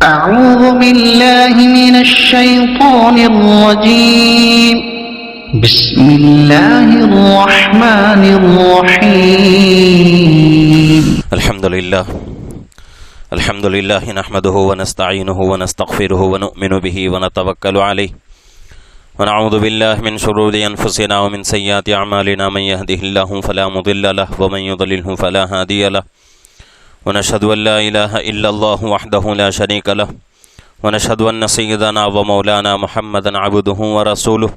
أعوذ بالله من الشيطان الرجيم بسم الله الرحمن الرحيم الحمد لله نحمده ونستعينه ونستغفره ونؤمن به ونتوكل عليه ونعوذ بالله من شرور أنفسنا ومن سيئات أعمالنا من يهده الله فلا مضل له ومن يضلله فلا هادي له ونشهد أن لا إله إلا الله وحده لا شريك له ونشهد أن سيدنا ومولانا محمدا عبده ورسوله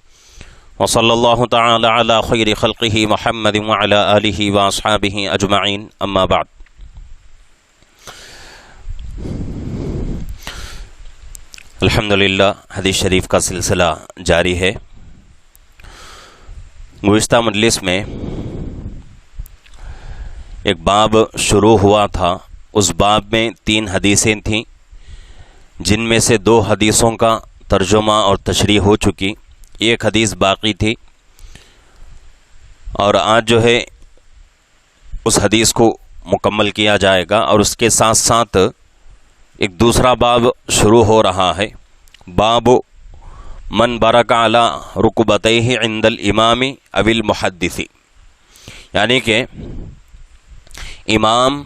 وصلى الله تعالى على خير خلقه محمد وعلى آله وأصحابه أجمعين أما بعد. الحمدللہ حدیث شریف کا سلسلہ جاری ہے. گزشتہ مجلس میں ایک باب شروع ہوا تھا. اس باب میں 3 حدیثیں تھیں جن میں سے 2 حدیثوں کا ترجمہ اور تشریح ہو چکی. ایک حدیث باقی تھی اور آج جو ہے اس حدیث کو مکمل کیا جائے گا اور اس کے ساتھ ساتھ ایک دوسرا باب شروع ہو رہا ہے. باب من برک علی رکبتیہ عند الامام او المحدث، یعنی کہ امام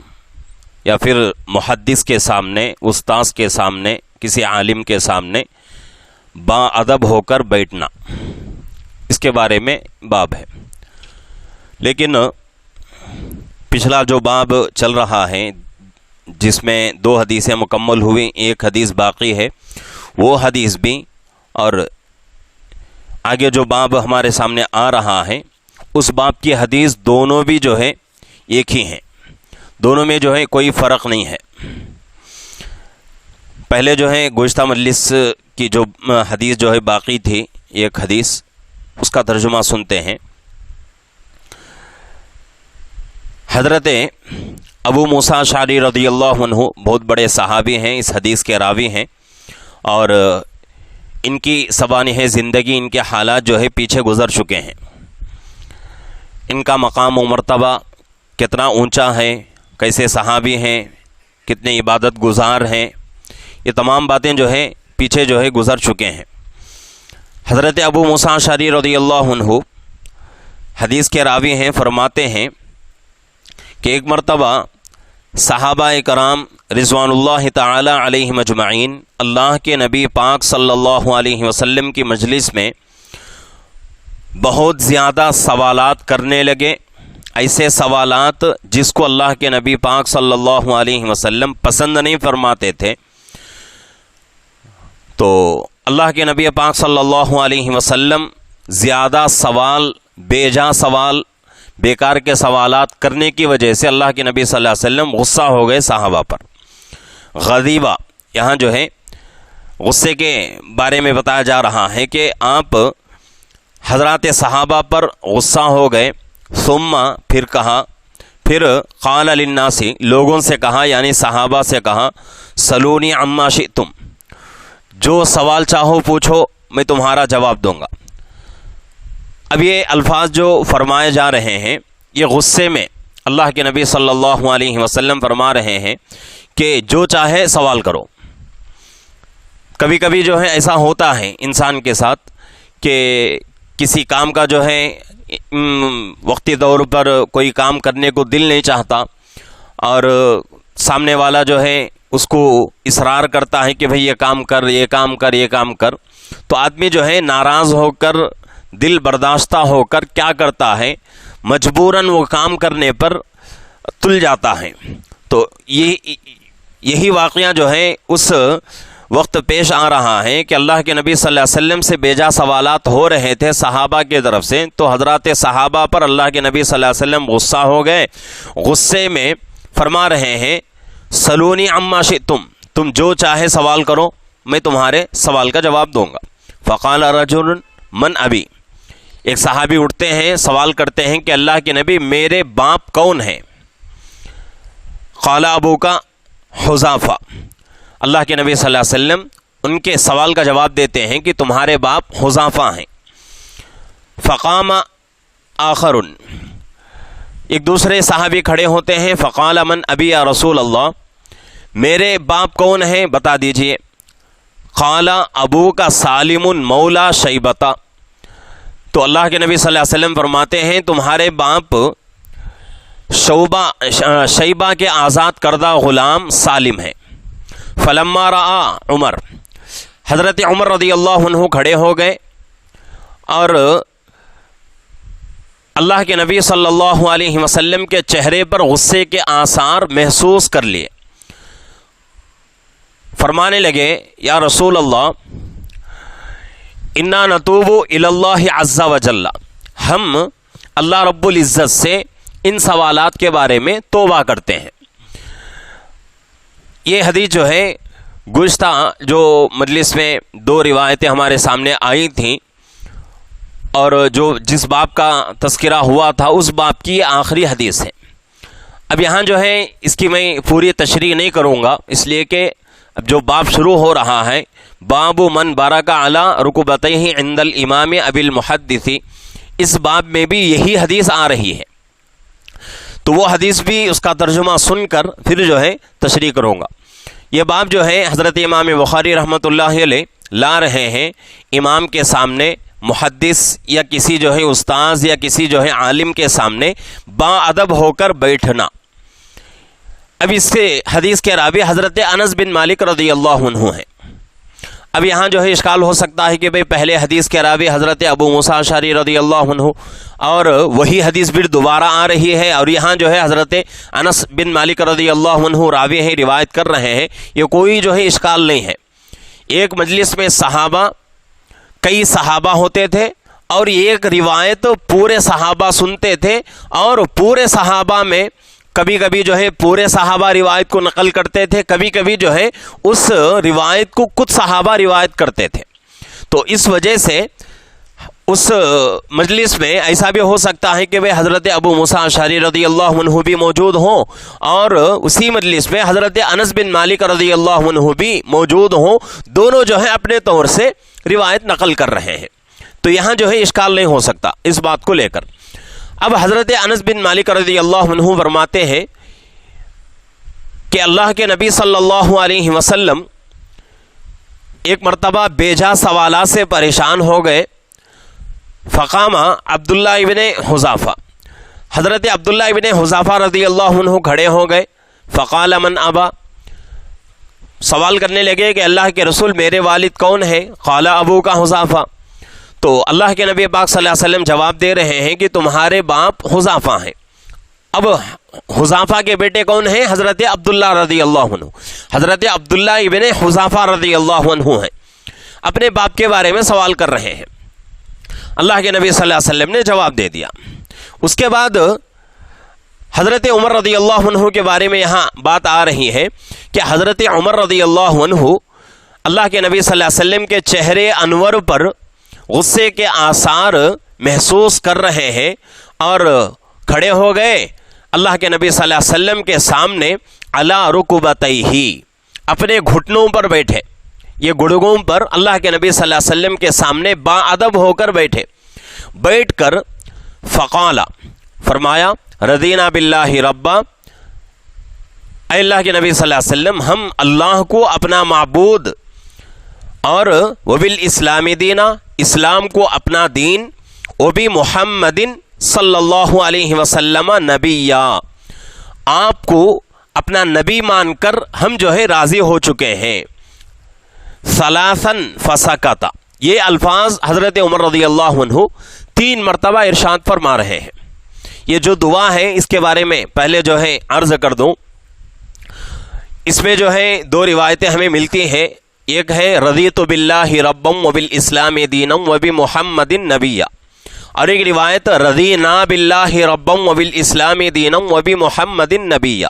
یا پھر محدث کے سامنے، استاذ کے سامنے، کسی عالم کے سامنے با ادب ہو کر بیٹھنا، اس کے بارے میں باب ہے. لیکن پچھلا جو باب چل رہا ہے جس میں 2 حدیثیں مکمل ہوئی، ایک حدیث باقی ہے، وہ حدیث بھی اور آگے جو باب ہمارے سامنے آ رہا ہے اس باب کی حدیث دونوں بھی جو ہے ایک ہی ہیں، دونوں میں جو ہے کوئی فرق نہیں ہے. پہلے جو ہے گزشتہ مجلس کی جو حدیث جو ہے باقی تھی، ایک حدیث، اس کا ترجمہ سنتے ہیں. حضرت ابو موسیٰ اشعری رضی اللہ عنہ بہت بڑے صحابی ہیں، اس حدیث کے راوی ہیں، اور ان کی سوانح زندگی، ان کے حالات جو ہے پیچھے گزر چکے ہیں. ان کا مقام و مرتبہ کتنا اونچا ہے، کیسے صحابی ہیں، کتنے عبادت گزار ہیں، یہ تمام باتیں جو ہے پیچھے جو ہے گزر چکے ہیں. حضرت ابو موسیٰ اشعری رضی اللہ عنہ حدیث کے راوی ہیں، فرماتے ہیں کہ ایک مرتبہ صحابہ کرام رضوان اللہ تعالی علیہم اجمعین اللہ کے نبی پاک صلی اللہ علیہ وسلم کی مجلس میں بہت زیادہ سوالات کرنے لگے، ایسے سوالات جس کو اللہ کے نبی پاک صلی اللہ علیہ وسلم پسند نہیں فرماتے تھے. تو اللہ کے نبی پاک صلی اللہ علیہ وسلم زیادہ سوال، بیجا سوال، بیکار کے سوالات کرنے کی وجہ سے اللہ کے نبی صلی اللہ علیہ وسلم غصہ ہو گئے صحابہ پر. غضیبہ، یہاں جو ہے غصے کے بارے میں بتایا جا رہا ہے کہ آپ حضرات صحابہ پر غصہ ہو گئے. ثم، پھر کہا، پھر قال للناس، لوگوں سے کہا، یعنی صحابہ سے کہا، سلونی عما شئتم، جو سوال چاہو پوچھو، میں تمہارا جواب دوں گا. اب یہ الفاظ جو فرمائے جا رہے ہیں یہ غصے میں اللہ کے نبی صلی اللہ علیہ وسلم فرما رہے ہیں کہ جو چاہے سوال کرو. کبھی کبھی جو ہے ایسا ہوتا ہے انسان کے ساتھ کہ کسی کام کا جو ہے وقتی طور پر کوئی کام کرنے کو دل نہیں چاہتا اور سامنے والا جو ہے اس کو اصرار کرتا ہے کہ بھئی یہ کام کر، یہ کام کر، یہ کام کر، تو آدمی جو ہے ناراض ہو کر، دل برداشتہ ہو کر کیا کرتا ہے، مجبوراً وہ کام کرنے پر تل جاتا ہے. تو یہی واقعہ جو ہے اس وقت پیش آ رہا ہے کہ اللہ کے نبی صلی اللہ علیہ وسلم سے بیجا سوالات ہو رہے تھے صحابہ کی طرف سے. تو حضرات صحابہ پر اللہ کے نبی صلی اللہ علیہ وسلم غصہ ہو گئے. غصے میں فرما رہے ہیں سلونی عما شئتم، تم جو چاہے سوال کرو، میں تمہارے سوال کا جواب دوں گا. فقال رجل من ابی، ایک صحابی اٹھتے ہیں، سوال کرتے ہیں کہ اللہ کے نبی میرے باپ کون ہیں؟ قال ابوک حذافہ، اللہ کے نبی صلی اللہ علیہ وسلم ان کے سوال کا جواب دیتے ہیں کہ تمہارے باپ حذافہ ہیں. فقام آخر، ایک دوسرے صحابی کھڑے ہوتے ہیں. فقال من ابی یا رسول اللہ، میرے باپ کون ہیں بتا دیجئے. قال ابو کا سالم مولا شیبتا. تو اللہ کے نبی صلی اللہ علیہ وسلم فرماتے ہیں تمہارے باپ شیبہ کے آزاد کردہ غلام سالم ہیں. فلما رآ عمر، حضرت عمر رضی اللہ عنہ کھڑے ہو گئے اور اللہ کے نبی صلی اللہ علیہ وسلم کے چہرے پر غصے کے آثار محسوس کر لیے. فرمانے لگے یا رسول اللہ انا نتوب الی اللہ عز وجل، ہم اللہ رب العزت سے ان سوالات کے بارے میں توبہ کرتے ہیں. یہ حدیث جو ہے گزشتہ جو مجلس میں 2 روایتیں ہمارے سامنے آئی تھیں اور جس باب کا تذکرہ ہوا تھا اس باب کی یہ آخری حدیث ہے. اب یہاں جو ہے اس کی میں پوری تشریح نہیں کروں گا، اس لیے کہ اب جو باب شروع ہو رہا ہے باب من بارک علی رکبتیہ عند الامام ابی المحدث، اس باب میں بھی یہی حدیث آ رہی ہے. تو وہ حدیث بھی اس کا ترجمہ سن کر پھر جو ہے تشریح کروں گا. یہ باب جو ہے حضرت امام بخاری رحمۃ اللہ علیہ لا رہے ہیں امام کے سامنے، محدث یا کسی جو ہے استاذ یا کسی جو ہے عالم کے سامنے با ادب ہو کر بیٹھنا. اب اس کے حدیث کے راوی حضرت انس بن مالک رضی اللہ عنہ ہیں. اب یہاں جو ہے اشکال ہو سکتا ہے کہ بھئی پہلے حدیث کے راوی حضرت ابو موسیٰ اشعری رضی اللہ عنہ اور وہی حدیث پھر دوبارہ آ رہی ہے اور یہاں جو ہے حضرت انس بن مالک رضی اللہ عنہ راوی ہیں، روایت کر رہے ہیں. یہ کوئی جو ہے اشکال نہیں ہے. ایک مجلس میں کئی صحابہ ہوتے تھے اور ایک روایت پورے صحابہ سنتے تھے اور پورے صحابہ میں کبھی کبھی جو ہے پورے صحابہ روایت کو نقل کرتے تھے، کبھی کبھی جو ہے اس روایت کو کچھ صحابہ روایت کرتے تھے. تو اس وجہ سے اس مجلس میں ایسا بھی ہو سکتا ہے کہ وہ حضرت ابو موسیٰ اشعری رضی اللہ عنہ بھی موجود ہوں اور اسی مجلس میں حضرت انس بن مالک رضی اللہ عنہ بھی موجود ہوں، دونوں جو ہے اپنے طور سے روایت نقل کر رہے ہیں. تو یہاں جو ہے اشکال نہیں ہو سکتا اس بات کو لے کر. اب حضرت انس بن مالک رضی اللہ عنہ فرماتے ہیں کہ اللہ کے نبی صلی اللہ علیہ وسلم ایک مرتبہ بے جا سوالات سے پریشان ہو گئے. فقام عبداللہ ابن حذافہ، حضرت عبداللہ ابن حذافہ رضی اللہ عنہ کھڑے ہو گئے. فقال من ابا، سوال کرنے لگے کہ اللہ کے رسول میرے والد کون ہے؟ قال ابو کا حذافہ. تو اللہ کے نبی پاک صلی اللہ علیہ وسلم جواب دے رہے ہیں کہ تمہارے باپ حذافہ ہیں. اب حذافہ کے بیٹے کون ہیں؟ حضرت عبداللہ رضی اللہ عنہ. حضرت عبداللہ ابن حذافہ رضی اللہ عنہ ہیں، اپنے باپ کے بارے میں سوال کر رہے ہیں. اللہ کے نبی صلی اللہ علیہ وسلم نے جواب دے دیا. اس کے بعد حضرت عمر رضی اللہ عنہ کے بارے میں یہاں بات آ رہی ہے کہ حضرت عمر رضی اللہ عنہ اللہ کے نبی صلی اللہ علیہ وسلم کے چہرے انور پر غصے کے آثار محسوس کر رہے ہیں اور کھڑے ہو گئے اللہ کے نبی صلی اللہ علیہ وسلم کے سامنے علی رکبتیہ، اپنے گھٹنوں پر بیٹھے. یہ گڑگوں پر اللہ کے نبی صلی اللہ علیہ وسلم کے سامنے با ادب ہو کر بیٹھے. بیٹھ کر فقال، فرمایا رضینا باللہ ربا، اے اللہ کے نبی صلی اللہ علیہ وسلم ہم اللہ کو اپنا معبود اور وبالاسلام دینا، اسلام کو اپنا دین، وبی محمد صلی اللہ علیہ وسلم نبیّا، آپ کو اپنا نبی مان کر ہم جو ہے راضی ہو چکے ہیں. ثلاثاً فسکتا، یہ الفاظ حضرت عمر رضی اللہ عنہ 3 مرتبہ ارشاد فرما رہے ہیں. یہ جو دعا ہے اس کے بارے میں پہلے جو ہے عرض کر دوں. اس میں جو ہے 2 روایتیں ہمیں ملتی ہیں. ایک ہے رضیت باللہ ربم وبالاسلام دینم وبمحمد نبیّا، اور ایک روایت رضینا باللہ ربم وبالاسلام دینم وبمحمد نبیّا.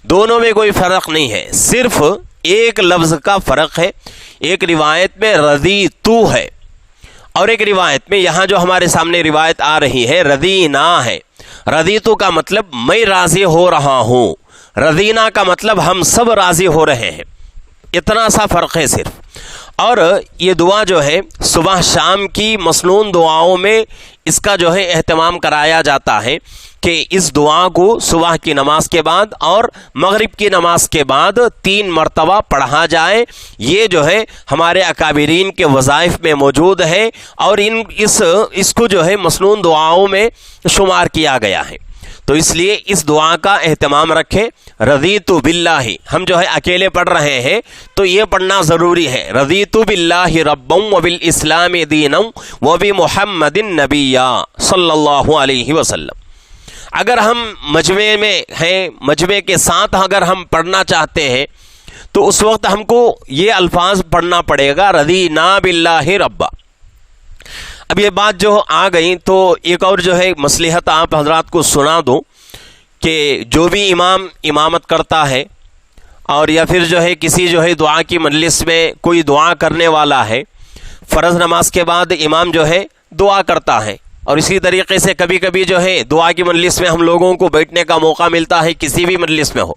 دونوں میں کوئی فرق نہیں ہے، صرف ایک لفظ کا فرق ہے. ایک روایت میں رضیتو ہے اور ایک روایت میں یہاں جو ہمارے سامنے روایت آ رہی ہے رضینا ہے. رضیتو کا مطلب میں راضی ہو رہا ہوں، رضینا کا مطلب ہم سب راضی ہو رہے ہیں. اتنا سا فرق ہے صرف. اور یہ دعا جو ہے صبح شام کی مسنون دعاؤں میں اس کا جو ہے اہتمام کرایا جاتا ہے کہ اس دعا کو صبح کی نماز کے بعد اور مغرب کی نماز کے بعد 3 مرتبہ پڑھا جائے. یہ جو ہے ہمارے اکابرین کے وظائف میں موجود ہے اور اس کو جو ہے مسنون دعاؤں میں شمار کیا گیا ہے. تو اس لیے اس دعا کا اہتمام رکھیں. رضیت باللہ، ہم جو ہے اکیلے پڑھ رہے ہیں تو یہ پڑھنا ضروری ہے. رضیت باللہ ربا وبالاسلام دینا وبمحمد نبیا صلی اللہ علیہ وسلم. اگر ہم مجمع میں ہیں، مجمع کے ساتھ اگر ہم پڑھنا چاہتے ہیں تو اس وقت ہم کو یہ الفاظ پڑھنا پڑے گا، رضینا باللہ ربا. اب یہ بات جو آ گئی تو ایک اور جو ہے مصلحت آپ حضرات کو سنا دو کہ جو بھی امام امامت کرتا ہے اور یا پھر جو ہے کسی جو ہے دعا کی مجلس میں کوئی دعا کرنے والا ہے، فرض نماز کے بعد امام جو ہے دعا کرتا ہے، اور اسی طریقے سے کبھی کبھی جو ہے دعا کی مجلس میں ہم لوگوں کو بیٹھنے کا موقع ملتا ہے کسی بھی مجلس میں ہو،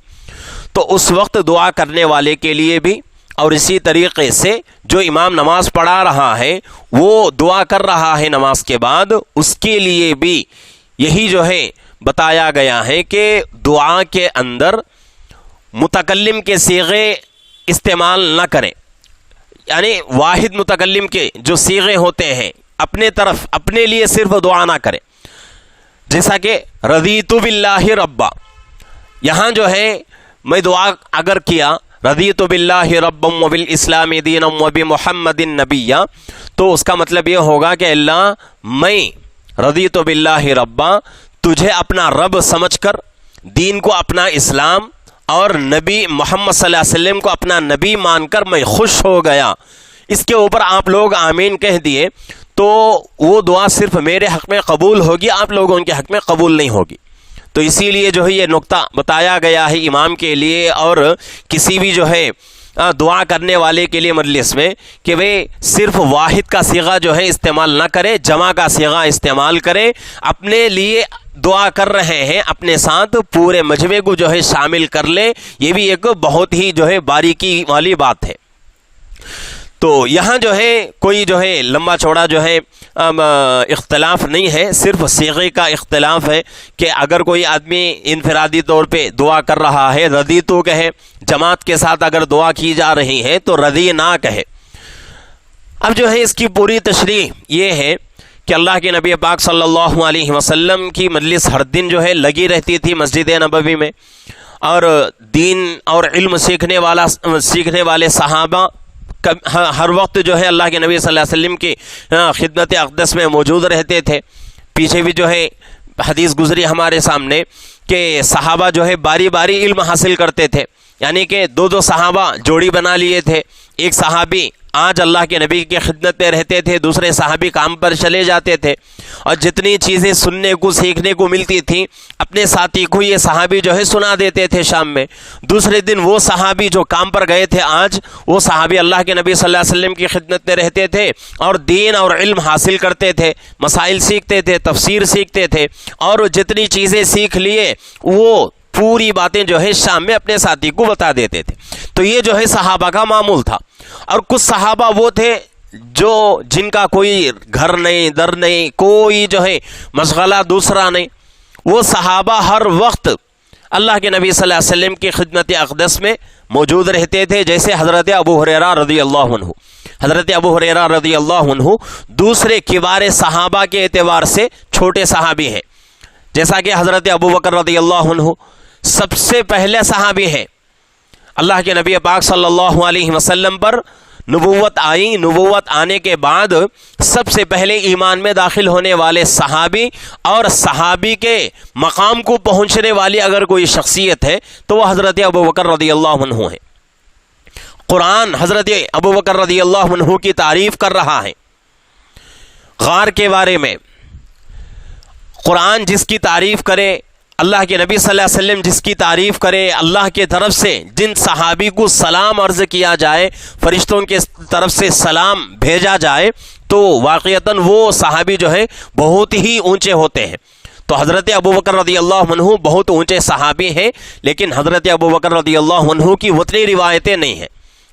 تو اس وقت دعا کرنے والے کے لیے بھی اور اسی طریقے سے جو امام نماز پڑھا رہا ہے وہ دعا کر رہا ہے نماز کے بعد، اس کے لیے بھی یہی جو ہے بتایا گیا ہے کہ دعا کے اندر متکلم کے صیغے استعمال نہ کریں. یعنی واحد متکلم کے جو صیغے ہوتے ہیں اپنے طرف اپنے لیے صرف دعا نہ کریں. جیسا کہ رضیت باللہ ربا، یہاں جو ہے میں دعا اگر کیا رضیت باللہ ربا وبالاسلام دینا وبمحمد نبیا، تو اس کا مطلب یہ ہوگا کہ اللہ میں رضیت باللہ ربا، تجھے اپنا رب سمجھ کر، دین کو اپنا اسلام اور نبی محمد صلی اللہ علیہ وسلم کو اپنا نبی مان کر میں خوش ہو گیا. اس کے اوپر آپ لوگ آمین کہہ دیے تو وہ دعا صرف میرے حق میں قبول ہوگی، آپ لوگوں کے حق میں قبول نہیں ہوگی. تو اسی لیے جو ہے یہ نقطہ بتایا گیا ہے امام کے لیے اور کسی بھی جو ہے دعا کرنے والے کے لیے مجلس میں کہ وہ صرف واحد کا صیغہ جو ہے استعمال نہ کرے، جمع کا صیغہ استعمال کرے. اپنے لیے دعا کر رہے ہیں، اپنے ساتھ پورے مجمع کو جو ہے شامل کر لے. یہ بھی ایک بہت ہی جو ہے باریکی والی بات ہے. تو یہاں جو ہے کوئی جو ہے لمبا چوڑا جو ہے اختلاف نہیں ہے، صرف صیغے کا اختلاف ہے کہ اگر کوئی آدمی انفرادی طور پہ دعا کر رہا ہے رضی تو کہے، جماعت کے ساتھ اگر دعا کی جا رہی ہے تو رضی نہ کہے. اب جو ہے اس کی پوری تشریح یہ ہے کہ اللہ کے نبی پاک صلی اللہ علیہ وسلم کی مجلس ہر دن جو ہے لگی رہتی تھی مسجد نبوی میں، اور دین اور علم سیکھنے والے صحابہ ہر وقت جو ہے اللہ کے نبی صلی اللہ علیہ وسلم کی خدمت اقدس میں موجود رہتے تھے. پیچھے بھی جو ہے حدیث گزری ہمارے سامنے کہ صحابہ جو ہے باری باری علم حاصل کرتے تھے، یعنی کہ 2 صحابہ جوڑی بنا لیے تھے. ایک صحابی آج اللہ کے نبی کی خدمت میں رہتے تھے، دوسرے صحابی کام پر چلے جاتے تھے، اور جتنی چیزیں سننے کو سیکھنے کو ملتی تھیں اپنے ساتھی کو یہ صحابی جو ہے سنا دیتے تھے شام میں. دوسرے دن وہ صحابی جو کام پر گئے تھے آج وہ صحابی اللہ کے نبی صلی اللہ علیہ وسلم کی خدمت میں رہتے تھے اور دین اور علم حاصل کرتے تھے، مسائل سیکھتے تھے، تفسیر سیکھتے تھے، اور جتنی چیزیں سیکھ لیے وہ پوری باتیں جو ہے شام میں اپنے ساتھی کو بتا دیتے تھے. تو یہ جو ہے صحابہ کا معمول تھا. اور کچھ صحابہ وہ تھے جو جن کا کوئی گھر نہیں، در نہیں، کوئی جو ہے مشغلہ دوسرا نہیں، وہ صحابہ ہر وقت اللہ کے نبی صلی اللہ علیہ وسلم کی خدمت اقدس میں موجود رہتے تھے. جیسے حضرت ابو ہریرہ رضی اللہ عنہ، حضرت ابو ہریرہ رضی اللہ عنہ دوسرے کبار صحابہ کے اعتبار سے چھوٹے صحابی ہیں. جیسا کہ حضرت ابو بکر رضی اللہ عنہ سب سے پہلے صحابی ہیں. اللہ کے نبی پاک صلی اللہ علیہ وسلم پر نبوت آئی، نبوت آنے کے بعد سب سے پہلے ایمان میں داخل ہونے والے صحابی اور صحابی کے مقام کو پہنچنے والی اگر کوئی شخصیت ہے تو وہ حضرت ابو بکر رضی اللہ عنہ ہے. قرآن حضرت ابو بکر رضی اللہ عنہ کی تعریف کر رہا ہے. غار کے بارے میں قرآن جس کی تعریف کرے، اللہ کے نبی صلی اللہ علیہ وسلم جس کی تعریف کرے، اللہ کے طرف سے جن صحابی کو سلام عرض کیا جائے، فرشتوں کے طرف سے سلام بھیجا جائے، تو واقعتاً وہ صحابی جو ہے بہت ہی اونچے ہوتے ہیں. تو حضرت ابو بکر رضی اللہ عنہ بہت اونچے صحابی ہیں، لیکن حضرت ابو بکر رضی اللہ عنہ کی اتنی روایتیں نہیں ہیں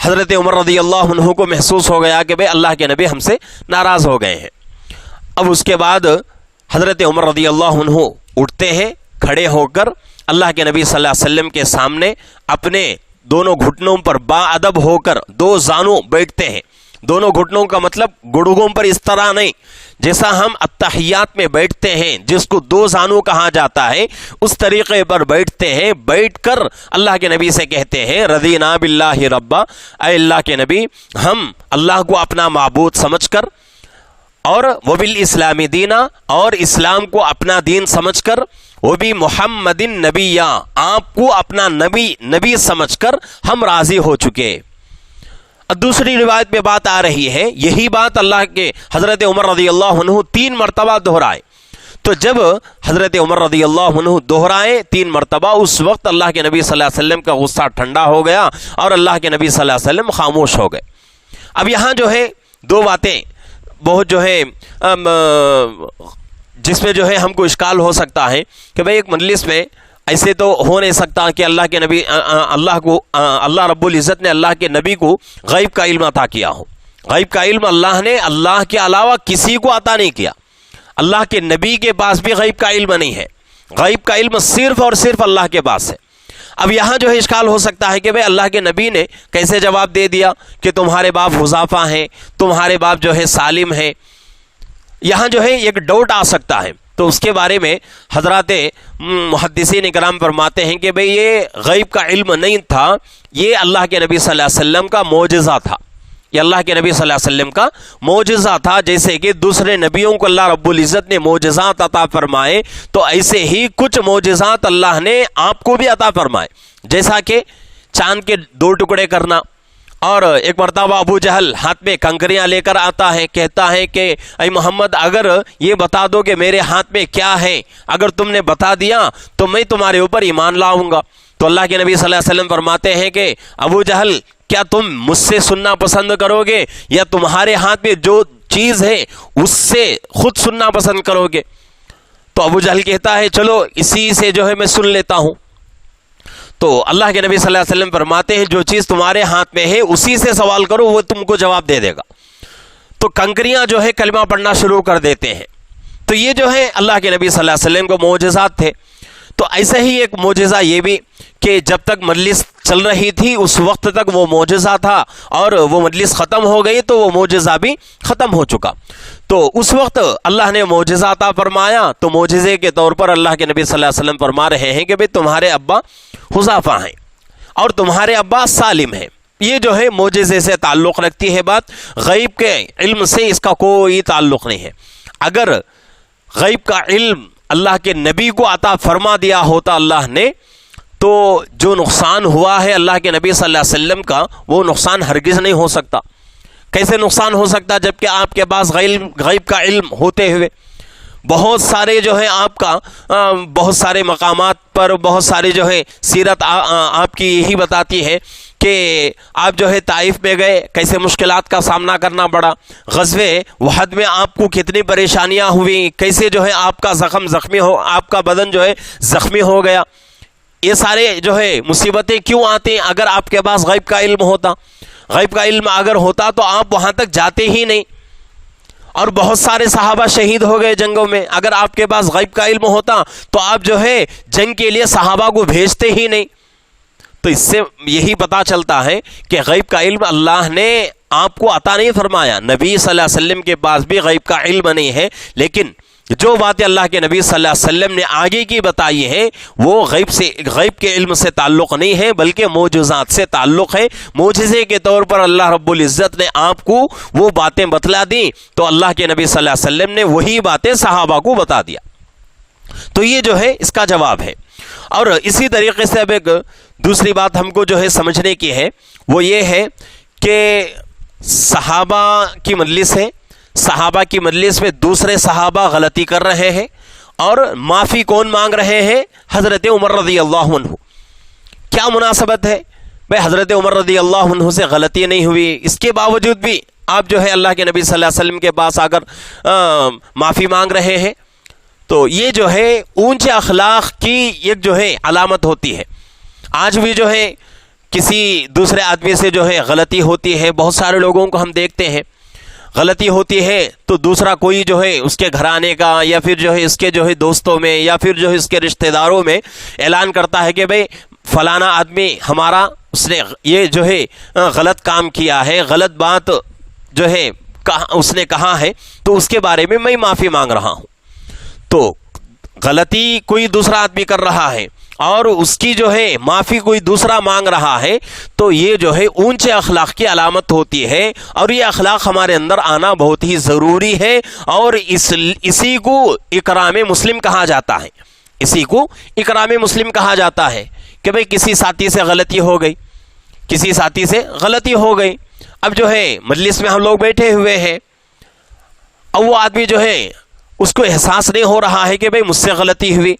حضرت عمر رضی اللہ عنہ کو محسوس ہو گیا کہ بھئی اللہ کے نبی ہم سے ناراض ہو گئے ہیں۔ اب اس کے بعد حضرت عمر رضی اللہ عنہ اٹھتے ہیں، کھڑے ہو کر اللہ کے نبی صلی اللہ علیہ وسلم کے سامنے اپنے دونوں گھٹنوں پر با ادب ہو کر دو زانوں بیٹھتے ہیں۔ دونوں گھٹنوں کا مطلب گڑگوں پر اس طرح نہیں، جیسا ہم التحیات میں بیٹھتے ہیں جس کو دو زانو کہا جاتا ہے، اس طریقے پر بیٹھتے ہیں۔ بیٹھ کر اللہ کے نبی سے کہتے ہیں رضینا باللہ ربا، اے اللہ کے نبی ہم اللہ کو اپنا معبود سمجھ کر اور وبالاسلام دینا، اور اسلام کو اپنا دین سمجھ کر، وبی محمد نبیہ، آپ کو اپنا نبی سمجھ کر ہم راضی ہو چکے۔ دوسری روایت میں بات آ رہی ہے، یہی بات اللہ کے حضرت عمر رضی اللہ عنہ 3 مرتبہ دہرائے۔ تو جب حضرت عمر رضی اللہ عنہ دہرائے 3 مرتبہ، اس وقت اللہ کے نبی صلی اللہ علیہ وسلم کا غصہ ٹھنڈا ہو گیا اور اللہ کے نبی صلی اللہ علیہ وسلم خاموش ہو گئے۔ اب یہاں جو ہے 2 باتیں بہت جو ہے جس میں جو ہے ہم کو اشکال ہو سکتا ہے کہ بھئی ایک مجلس میں ایسے تو ہو نہیں سکتا کہ اللہ کے نبی اللہ رب العزت نے اللہ کے نبی کو غیب کا علم عطا کیا ہو۔ غیب کا علم اللہ نے اللہ کے علاوہ کسی کو عطا نہیں کیا۔ اللہ کے نبی کے پاس بھی غیب کا علم نہیں ہے، غیب کا علم صرف اور صرف اللہ کے پاس ہے۔ اب یہاں جو ہے اشکال ہو سکتا ہے کہ بھئی اللہ کے نبی نے کیسے جواب دے دیا کہ تمہارے باپ حذیفہ ہیں، تمہارے باپ جو ہے سالم ہیں۔ یہاں جو ہے ایک ڈاؤٹ آ سکتا ہے، تو اس کے بارے میں حضرات محدثین اکرام فرماتے ہیں کہ بھئی یہ غیب کا علم نہیں تھا، یہ اللہ کے نبی صلی اللہ علیہ وسلم کا معجزہ تھا۔ یہ اللہ کے نبی صلی اللہ علیہ وسلم کا معجزہ تھا، جیسے کہ دوسرے نبیوں کو اللہ رب العزت نے معجزات عطا فرمائے، تو ایسے ہی کچھ معجزات اللہ نے آپ کو بھی عطا فرمائے، جیسا کہ چاند کے 2 ٹکڑے کرنا۔ اور ایک مرتبہ ابو جہل ہاتھ میں کنکریاں لے کر آتا ہے، کہتا ہے کہ اے محمد اگر یہ بتا دو کہ میرے ہاتھ میں کیا ہے، اگر تم نے بتا دیا تو میں تمہارے اوپر ایمان لاؤں گا۔ تو اللہ کے نبی صلی اللہ علیہ وسلم فرماتے ہیں کہ ابو جہل کیا تم مجھ سے سننا پسند کرو گے یا تمہارے ہاتھ میں جو چیز ہے اس سے خود سننا پسند کرو گے؟ تو ابو جہل کہتا ہے چلو اسی سے جو ہے میں سن لیتا ہوں۔ تو اللہ کے نبی صلی اللہ علیہ وسلم فرماتے ہیں جو چیز تمہارے ہاتھ میں ہے اسی سے سوال کرو، وہ تم کو جواب دے دے گا۔ تو کنکریاں جو ہے کلمہ پڑھنا شروع کر دیتے ہیں۔ تو یہ جو ہے اللہ کے نبی صلی اللہ علیہ وسلم کو معجزات تھے۔ تو ایسے ہی ایک معجزہ یہ بھی کہ جب تک مجلس چل رہی تھی اس وقت تک وہ معجزہ تھا، اور وہ مجلس ختم ہو گئی تو وہ معجزہ بھی ختم ہو چکا۔ تو اس وقت اللہ نے معجزہ عطا فرمایا، تو معجزے کے طور پر اللہ کے نبی صلی اللہ علیہ وسلم فرما رہے ہیں کہ بھئی تمہارے ابا حذیفہ ہیں اور تمہارے ابا سالم ہیں۔ یہ جو ہے معجزے سے تعلق رکھتی ہے بات، غیب کے علم سے اس کا کوئی تعلق نہیں ہے۔ اگر غیب کا علم اللہ کے نبی کو عطا فرما دیا ہوتا اللہ نے، تو جو نقصان ہوا ہے اللہ کے نبی صلی اللہ علیہ وسلم کا، وہ نقصان ہرگز نہیں ہو سکتا۔ کیسے نقصان ہو سکتا جبکہ آپ کے پاس غیب کا علم ہوتے ہوئے؟ بہت سارے جو ہے آپ کا بہت سارے مقامات پر بہت سارے جو ہے سیرت آپ کی یہی بتاتی ہے کہ آپ جو ہے طائف میں گئے، کیسے مشکلات کا سامنا کرنا پڑا، غزوے احد میں آپ کو کتنی پریشانیاں ہوئی، کیسے جو ہے آپ کا آپ کا بدن جو ہے زخمی ہو گیا۔ یہ سارے جو ہے مصیبتیں کیوں آتے ہیں؟ اگر آپ کے پاس غیب کا علم ہوتا، غیب کا علم اگر ہوتا تو آپ وہاں تک جاتے ہی نہیں۔ اور بہت سارے صحابہ شہید ہو گئے جنگوں میں، اگر آپ کے پاس غیب کا علم ہوتا تو آپ جو ہے جنگ کے لیے صحابہ کو بھیجتے ہی نہیں۔ تو اس سے یہی پتہ چلتا ہے کہ غیب کا علم اللہ نے آپ کو عطا نہیں فرمایا۔ نبی صلی اللہ علیہ وسلم کے پاس بھی غیب کا علم نہیں ہے، لیکن جو باتیں اللہ کے نبی صلی اللہ علیہ وسلم نے آگے کی بتائی ہے وہ غیب کے علم سے تعلق نہیں ہے، بلکہ معجزات سے تعلق ہے۔ معجزے کے طور پر اللہ رب العزت نے آپ کو وہ باتیں بتلا دیں، تو اللہ کے نبی صلی اللہ علیہ وسلم نے وہی باتیں صحابہ کو بتا دیا۔ تو یہ جو ہے اس کا جواب ہے۔ اور اسی طریقے سے اب ایک دوسری بات ہم کو جو ہے سمجھنے کی ہے، وہ یہ ہے کہ صحابہ کی مجلس ہے، صحابہ کی مجلس میں دوسرے صحابہ غلطی کر رہے ہیں، اور معافی کون مانگ رہے ہیں؟ حضرت عمر رضی اللہ عنہ۔ کیا مناسبت ہے؟ بھائی حضرت عمر رضی اللہ عنہ سے غلطی نہیں ہوئی، اس کے باوجود بھی آپ جو ہے اللہ کے نبی صلی اللہ علیہ وسلم کے پاس آ کر معافی مانگ رہے ہیں۔ تو یہ جو ہے اونچے اخلاق کی ایک جو ہے علامت ہوتی ہے۔ آج بھی جو ہے کسی دوسرے آدمی سے جو ہے غلطی ہوتی ہے، بہت سارے لوگوں کو ہم دیکھتے ہیں غلطی ہوتی ہے تو دوسرا کوئی جو ہے اس کے گھرانے کا یا پھر جو ہے اس کے جو ہے دوستوں میں یا پھر جو ہے اس کے رشتہ داروں میں اعلان کرتا ہے کہ بھئی فلانا آدمی ہمارا اس نے یہ جو ہے غلط کام کیا ہے، غلط بات جو ہے اس نے کہا ہے، تو اس کے بارے میں معافی مانگ رہا ہوں۔ تو غلطی کوئی دوسرا آدمی کر رہا ہے اور اس کی جو ہے معافی کوئی دوسرا مانگ رہا ہے، تو یہ جو ہے اونچے اخلاق کی علامت ہوتی ہے، اور یہ اخلاق ہمارے اندر آنا بہت ہی ضروری ہے، اور اسی کو اکرام مسلم کہا جاتا ہے۔ اسی کو اکرام مسلم کہا جاتا ہے کہ بھئی کسی ساتھی سے غلطی ہو گئی، کسی ساتھی سے غلطی ہو گئی، اب جو ہے مجلس میں ہم لوگ بیٹھے ہوئے ہیں، اب وہ آدمی جو ہے اس کو احساس نہیں ہو رہا ہے کہ بھئی مجھ سے غلطی ہوئی،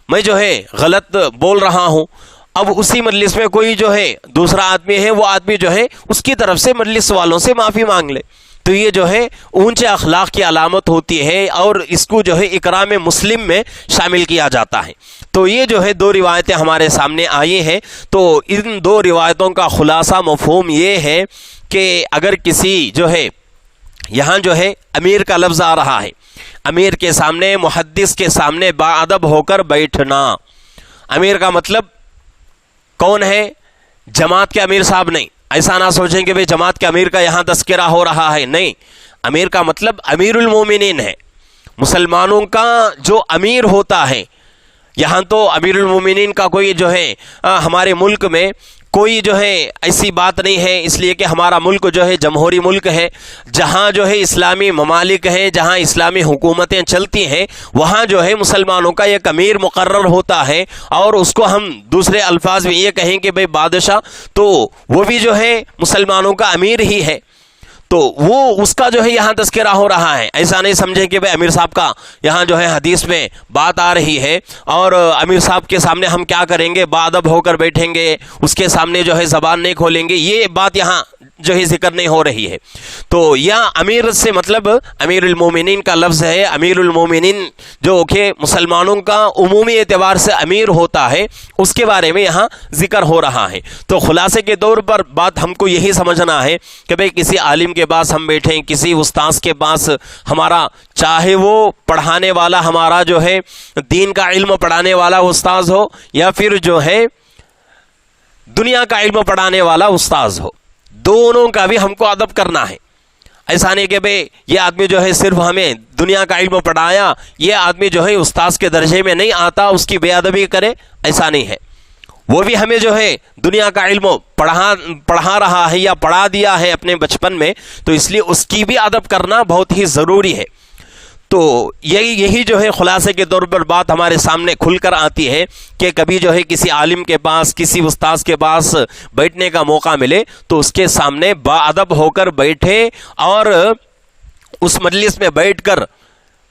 میں جو ہے غلط بول رہا ہوں، اب اسی مجلس میں کوئی جو ہے دوسرا آدمی ہے، وہ آدمی جو ہے اس کی طرف سے مجلس والوں سے معافی مانگ لے، تو یہ جو ہے اونچے اخلاق کی علامت ہوتی ہے، اور اس کو جو ہے اکرام مسلم میں شامل کیا جاتا ہے۔ تو یہ جو ہے دو روایتیں ہمارے سامنے آئی ہیں، تو ان دو روایتوں کا خلاصہ مفہوم یہ ہے کہ اگر کسی جو ہے یہاں جو ہے امیر کا لفظ آ رہا ہے، امیر کے سامنے، محدث کے سامنے باادب ہو کر بیٹھنا۔ امیر کا مطلب کون ہے؟ جماعت کے امیر صاحب نہیں، ایسا نہ سوچیں کہ بھئی جماعت کے امیر کا یہاں تذکرہ ہو رہا ہے، نہیں، امیر کا مطلب امیر المومنین ہے، مسلمانوں کا جو امیر ہوتا ہے۔ یہاں تو امیر المومنین کا کوئی جو ہے ہمارے ملک میں کوئی جو ہے ایسی بات نہیں ہے، اس لیے کہ ہمارا ملک جو ہے جمہوری ملک ہے، جہاں جو ہے اسلامی ممالک ہیں، جہاں اسلامی حکومتیں چلتی ہیں، وہاں جو ہے مسلمانوں کا ایک امیر مقرر ہوتا ہے، اور اس کو ہم دوسرے الفاظ میں یہ کہیں کہ بھئی بادشاہ، تو وہ بھی جو ہے مسلمانوں کا امیر ہی ہے، تو وہ اس کا جو ہے یہاں تذکرہ ہو رہا ہے۔ ایسا نہیں سمجھیں کہ بھئی امیر صاحب کا یہاں جو ہے حدیث میں بات آ رہی ہے، اور امیر صاحب کے سامنے ہم کیا کریں گے؟ باادب ہو کر بیٹھیں گے، اس کے سامنے جو ہے زبان نہیں کھولیں گے، یہ بات یہاں جو ہے ذکر نہیں ہو رہی ہے۔ تو یہاں امیر سے مطلب امیر المومنین کا لفظ ہے، امیر المومنین جو کہ مسلمانوں کا عمومی اعتبار سے امیر ہوتا ہے، اس کے بارے میں یہاں ذکر ہو رہا ہے۔ تو خلاصے کے طور پر بات ہم کو یہی سمجھنا ہے کہ بھئی کسی عالم کے پاس ہم بیٹھیں، کسی استاذ کے پاس ہمارا، چاہے وہ پڑھانے والا ہمارا جو ہے دین کا علم پڑھانے والا استاذ ہو، یا پھر جو ہے دنیا کا علم پڑھانے والا استاذ ہو، دونوں کا بھی ہم کو ادب کرنا ہے۔ ایسا نہیں کہ بھئی یہ آدمی جو ہے صرف ہمیں دنیا کا علم پڑھایا، یہ آدمی جو ہے استاذ کے درجے میں نہیں آتا، اس کی بے ادبی کرے، ایسا نہیں ہے۔ وہ بھی ہمیں جو ہے دنیا کا علم پڑھا رہا ہے یا پڑھا دیا ہے اپنے بچپن میں، تو اس لیے اس کی بھی ادب کرنا بہت ہی ضروری ہے۔ تو یہی جو ہے خلاصے کے طور پر بات ہمارے سامنے کھل کر آتی ہے کہ کبھی جو ہے کسی عالم کے پاس، کسی استاذ کے پاس بیٹھنے کا موقع ملے تو اس کے سامنے باادب ہو کر بیٹھے، اور اس مجلس میں بیٹھ کر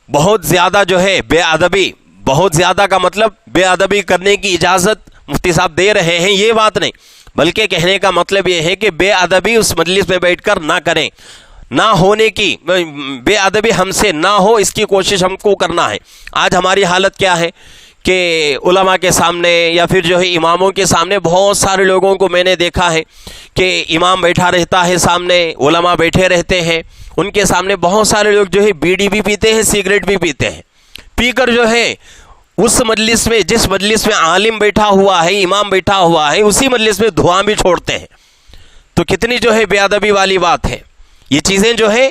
بہت زیادہ جو ہے بے ادبی، بہت زیادہ کا مطلب بے ادبی کرنے کی اجازت مفتی صاحب دے رہے ہیں، یہ بات نہیں، بلکہ کہنے کا مطلب یہ ہے کہ بے ادبی اس مجلس میں بیٹھ کر نہ کریں، نہ ہونے کی، بے ادبی ہم سے نہ ہو، اس کی کوشش ہم کو کرنا ہے۔ آج ہماری حالت کیا ہے کہ علماء کے سامنے یا پھر جو ہے اماموں کے سامنے بہت سارے لوگوں کو میں نے دیکھا ہے کہ امام بیٹھا رہتا ہے سامنے، علماء بیٹھے رہتے ہیں، ان کے سامنے بہت سارے لوگ جو ہے بیڑی بھی پیتے ہیں، سگریٹ بھی پیتے ہیں، پی کر جو ہے اس مجلس میں، جس مجلس میں عالم بیٹھا ہوا ہے، امام بیٹھا ہوا ہے، اسی مجلس میں دھواں بھی چھوڑتے ہیں۔ تو کتنی جو ہے بے ادبی والی بات ہے۔ یہ چیزیں جو ہے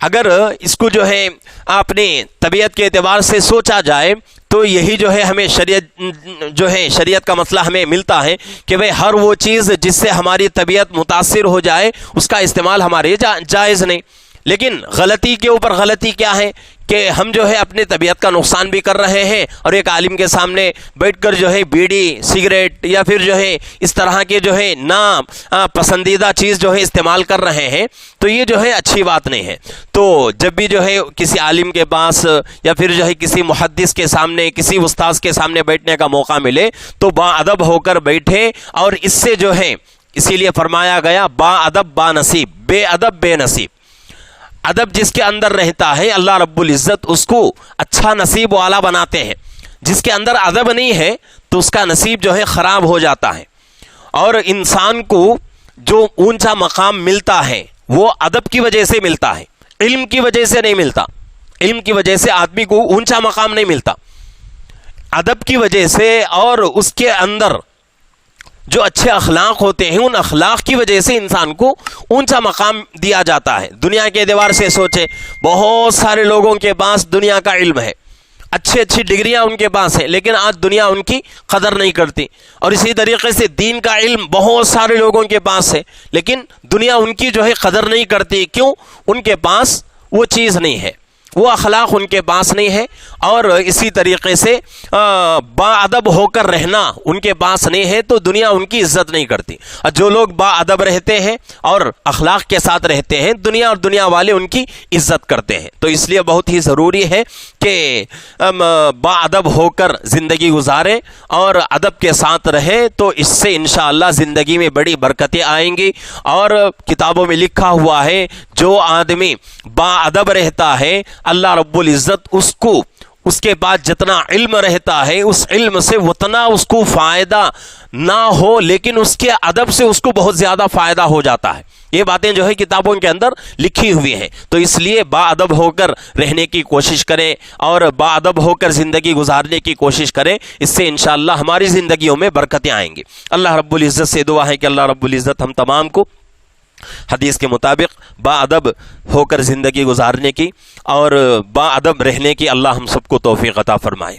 اگر اس کو جو ہے اپنے طبیعت کے اعتبار سے سوچا جائے تو یہی جو ہے ہمیں شریعت کا مسئلہ ہمیں ملتا ہے کہ بھئی ہر وہ چیز جس سے ہماری طبیعت متاثر ہو جائے اس کا استعمال ہمارے جائز نہیں۔ لیکن غلطی کے اوپر غلطی کیا ہے کہ ہم جو ہے اپنی طبیعت کا نقصان بھی کر رہے ہیں، اور ایک عالم کے سامنے بیٹھ کر جو ہے بیڑی، سگریٹ یا پھر جو ہے اس طرح کے جو ہے نا پسندیدہ چیز جو ہے استعمال کر رہے ہیں، تو یہ جو ہے اچھی بات نہیں ہے۔ تو جب بھی جو ہے کسی عالم کے پاس یا پھر جو ہے کسی محدث کے سامنے، کسی استاذ کے سامنے بیٹھنے کا موقع ملے تو با ادب ہو کر بیٹھے، اور اس سے جو ہے اسی لیے فرمایا گیا با ادب با نصیب، بے ادب بے نصیب۔ ادب جس کے اندر رہتا ہے اللہ رب العزت اس کو اچھا نصیب والا بناتے ہیں، جس کے اندر ادب نہیں ہے تو اس کا نصیب جو ہے خراب ہو جاتا ہے۔ اور انسان کو جو اونچا مقام ملتا ہے وہ ادب کی وجہ سے ملتا ہے، علم کی وجہ سے نہیں ملتا۔ علم کی وجہ سے آدمی کو اونچا مقام نہیں ملتا، ادب کی وجہ سے اور اس کے اندر جو اچھے اخلاق ہوتے ہیں ان اخلاق کی وجہ سے انسان کو اونچا مقام دیا جاتا ہے۔ دنیا کے اعتبار سے سوچے، بہت سارے لوگوں کے پاس دنیا کا علم ہے، اچھی ڈگریاں ان کے پاس ہیں، لیکن آج دنیا ان کی قدر نہیں کرتی۔ اور اسی طریقے سے دین کا علم بہت سارے لوگوں کے پاس ہے، لیکن دنیا ان کی جو ہے قدر نہیں کرتی۔ کیوں؟ ان کے پاس وہ چیز نہیں ہے، وہ اخلاق ان کے پاس نہیں ہے۔ اور اسی طریقے سے با ادب ہو کر رہنا ان کے پاس نہیں ہے، تو دنیا ان کی عزت نہیں کرتی۔ اور جو لوگ با ادب رہتے ہیں اور اخلاق کے ساتھ رہتے ہیں، دنیا اور دنیا والے ان کی عزت کرتے ہیں۔ تو اس لیے بہت ہی ضروری ہے کہ با ادب ہو کر زندگی گزاریں اور ادب کے ساتھ رہیں، تو اس سے انشاءاللہ زندگی میں بڑی برکتیں آئیں گی۔ اور کتابوں میں لکھا ہوا ہے، جو آدمی با ادب رہتا ہے اللہ رب العزت اس کو، اس کے بعد جتنا علم رہتا ہے اس علم سے اتنا اس کو فائدہ نہ ہو، لیکن اس کے ادب سے اس کو بہت زیادہ فائدہ ہو جاتا ہے۔ یہ باتیں جو ہے کتابوں کے اندر لکھی ہوئی ہیں۔ تو اس لیے با ادب ہو کر رہنے کی کوشش کریں اور با ادب ہو کر زندگی گزارنے کی کوشش کریں، اس سے انشاءاللہ ہماری زندگیوں میں برکتیں آئیں گی۔ اللہ رب العزت سے دعا ہے کہ اللہ رب العزت ہم تمام کو حدیث کے مطابق با ادب ہو کر زندگی گزارنے کی اور با ادب رہنے کی اللہ ہم سب کو توفیق عطا فرمائے۔